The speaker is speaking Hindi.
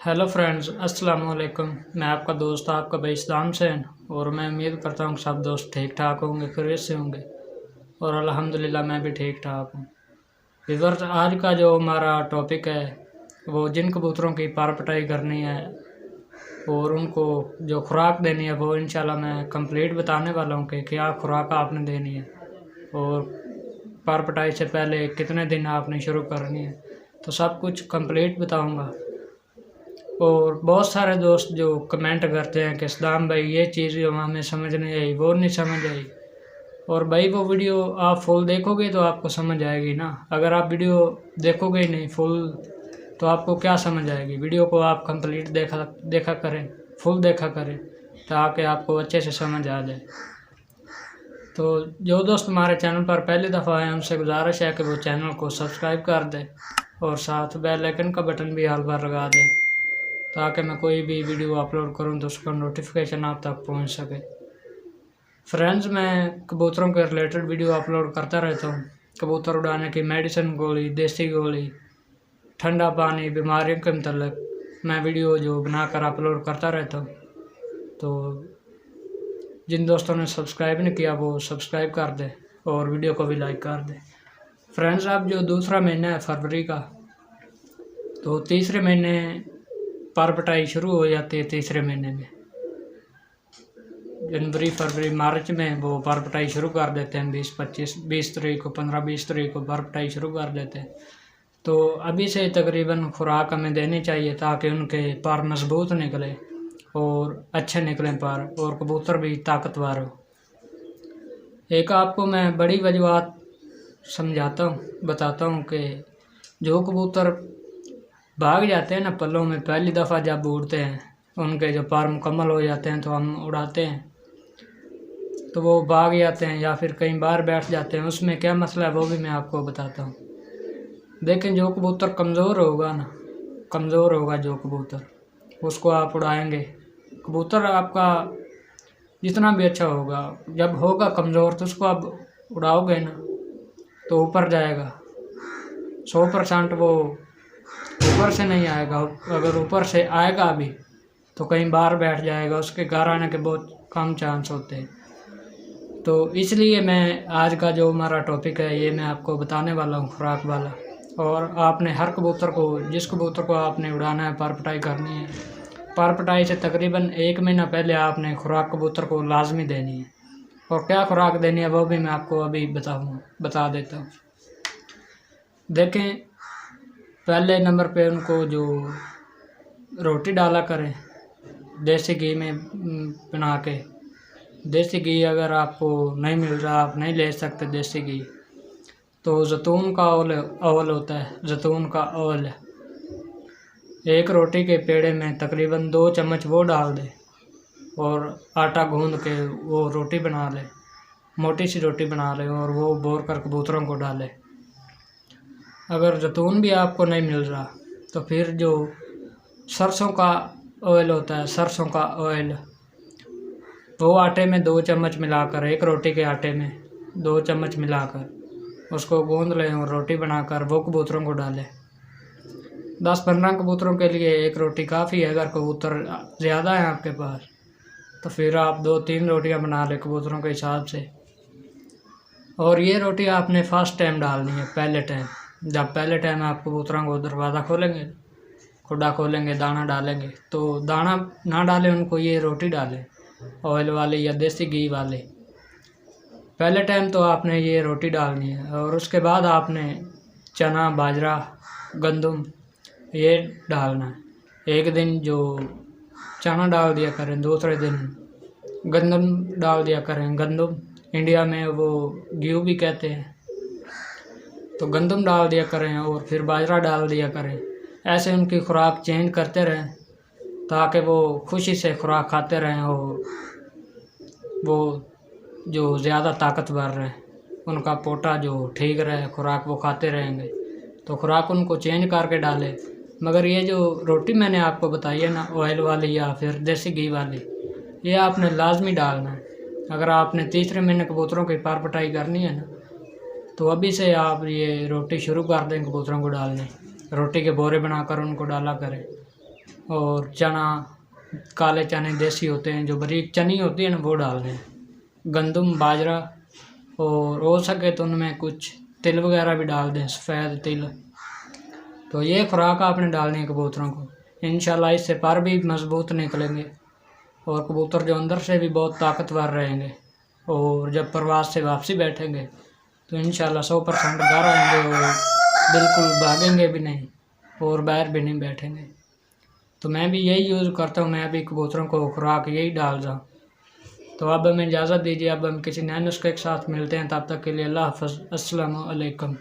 हेलो फ्रेंड्स, अस्सलाम वालेकुम। मैं आपका दोस्त आपका भाई इस्लाम सैन और मैं उम्मीद करता हूँ कि सब दोस्त ठीक ठाक होंगे, खैरियत से होंगे और अल्हम्दुलिल्लाह मैं भी ठीक ठाक हूँ। व्यूअर्स, आज का जो हमारा टॉपिक है वो जिन कबूतरों की पर पटाई करनी है और उनको जो खुराक देनी है वो इंशाल्लाह मैं कंप्लीट बताने वाला हूँ कि क्या खुराक आपने देनी है और पर पटाई से पहले कितने दिन आपने शुरू करनी है, तो सब कुछ कंप्लीट बताऊँगा। और बहुत सारे दोस्त जो कमेंट करते हैं कि इस्लाम भाई ये चीज़ हमें समझ नहीं आई, वो नहीं समझ आई। और भाई वो वीडियो आप फुल देखोगे तो आपको समझ आएगी ना। अगर आप वीडियो देखोगे ही नहीं फुल तो आपको क्या समझ आएगी। वीडियो को आप कंप्लीट देखा करें, फुल देखा करें ताकि आपको अच्छे से समझ आ जाए। तो जो दोस्त हमारे चैनल पर पहली दफ़ा आए उनसे गुजारिश है कि वो चैनल को सब्सक्राइब कर दें और साथ बेल आइकन का बटन भी हाल पर लगा दें ताकि मैं कोई भी वीडियो अपलोड करूं तो उसका नोटिफिकेशन आप तक पहुंच सके। फ्रेंड्स, मैं कबूतरों के रिलेटेड वीडियो अपलोड करता रहता हूं। कबूतर उड़ाने की मेडिसिन गोली, देसी गोली, ठंडा पानी, बीमारियों के मतलब मैं वीडियो जो बनाकर अपलोड करता रहता हूं। तो जिन दोस्तों ने सब्सक्राइब नहीं किया वो सब्सक्राइब कर दें और वीडियो को भी लाइक कर दें। फ्रेंड्स, अब जो दूसरा महीना है फरवरी का, तो तीसरे महीने पर पटाई शुरू हो जाती है। तीसरे महीने में जनवरी, फरवरी, मार्च में वो पर पटाई शुरू कर देते हैं। 20 तारीख को, 15-20 तारीख को पर पटाई शुरू कर देते हैं। तो अभी से तकरीबन खुराक हमें देनी चाहिए ताकि उनके पर मजबूत निकले और अच्छे निकलें पर और कबूतर भी ताकतवर हो। एक आपको मैं बड़ी वजूहत समझाता हूँ, बताता हूँ कि जो कबूतर भाग जाते हैं ना पल्लों में, पहली दफ़ा जब उड़ते हैं उनके जो पर मुकम्मल हो जाते हैं तो हम उड़ाते हैं तो वो भाग जाते हैं या फिर कहीं बाहर बैठ जाते हैं। उसमें क्या मसला है वो भी मैं आपको बताता हूँ। देखें, जो कबूतर कमज़ोर होगा ना, कमज़ोर होगा जो कबूतर, उसको आप उड़ाएंगे। कबूतर आपका जितना भी अच्छा होगा, जब होगा कमज़ोर तो उसको आप उड़ाओगे ना तो ऊपर जाएगा 100%। वो ऊपर से नहीं आएगा, अगर ऊपर से आएगा भी तो कहीं बाहर बैठ जाएगा, उसके घर आने के बहुत कम चांस होते हैं। तो इसलिए मैं आज का जो हमारा टॉपिक है ये मैं आपको बताने वाला हूँ, खुराक वाला। और आपने हर कबूतर को, जिस कबूतर को आपने उड़ाना है, पर पटाई करनी है, पर पटाई से तकरीबन 1 महीना पहले आपने खुराक कबूतर को लाजमी देनी है। और क्या खुराक देनी है वो भी मैं आपको अभी बता देता हूँ। देखें, पहले नंबर पे उनको जो रोटी डाला करें देसी घी में बना के। देसी घी अगर आपको नहीं मिल रहा, आप नहीं ले सकते देसी घी, तो जैतून का ऑयल होता है, जैतून का ऑयल एक रोटी के पेड़े में तकरीबन 2 चम्मच वो डाल दे और आटा गूंद के वो रोटी बना ले, मोटी सी रोटी बना ले और वो बोर कर कबूतरों को डाले। अगर जैतून भी आपको नहीं मिल रहा तो फिर जो सरसों का ऑयल होता है, सरसों का ऑयल, वो आटे में 2 चम्मच मिलाकर, एक रोटी के आटे में 2 चम्मच मिलाकर उसको गूंद लें और रोटी बनाकर वो कबूतरों को डालें। 10-15 कबूतरों के लिए एक रोटी काफ़ी है। अगर कबूतर ज़्यादा है आपके पास तो फिर आप 2-3 रोटियां बना लें कबूतरों के हिसाब से। और ये रोटी आपने फर्स्ट टाइम डालनी है, पहले टाइम। जब पहले टाइम आप कबूतरों को दरवाज़ा खोलेंगे, खुड्डा खोलेंगे, दाना डालेंगे, तो दाना ना डालें उनको, ये रोटी डालें ऑयल वाली या देसी घी वाले। पहले टाइम तो आपने ये रोटी डालनी है और उसके बाद आपने चना, बाजरा, गंदम ये डालना है। एक दिन जो चना डाल दिया करें, दूसरे दिन गंदम डाल दिया करें। गंदम इंडिया में वो गेहूँ भी कहते हैं, तो गंदम डाल दिया करें और फिर बाजरा डाल दिया करें। ऐसे उनकी खुराक चेंज करते रहें ताकि वो खुशी से खुराक खाते रहें और वो जो ज़्यादा ताकतवर रहे, उनका पोटा जो ठीक रहे, खुराक वो खाते रहेंगे। तो खुराक उनको चेंज करके डालें। मगर ये जो रोटी मैंने आपको बताई है ना, ऑयल वाली या फिर देसी घी वाली, ये आपने लाजमी डालना है। अगर आपने तीसरे महीने कबूतरों की पर पटाई करनी है ना तो अभी से आप ये रोटी शुरू कर दें कबूतरों को डालने। रोटी के बोरे बनाकर उनको डाला करें और चना, काले चने देसी होते हैं, जो बारीक चनी होती है ना, वो डाल दें। गंदम, बाजरा, और हो सके तो उनमें कुछ तिल वगैरह भी डाल दें, सफ़ेद तिल। तो ये खुराक आपने डालनी है कबूतरों को। इंशाल्लाह इससे पर भी मज़बूत निकलेंगे और कबूतर जो अंदर से भी बहुत ताकतवर रहेंगे। और जब प्रवास से वापसी बैठेंगे तो इंशाल्लाह 100% घर आएंगे और बिल्कुल भागेंगे भी नहीं और बाहर भी नहीं बैठेंगे। तो मैं भी यही यूज़ करता हूँ, मैं भी कबूतरों को खुराक यही डाल रहा हूँ। तो अब हमें इजाज़त दीजिए, अब हम किसी नए नुस्खे के साथ मिलते हैं। तब तक के लिए अल्लाह हाफ़िज़, अस्सलामु अलैकुम।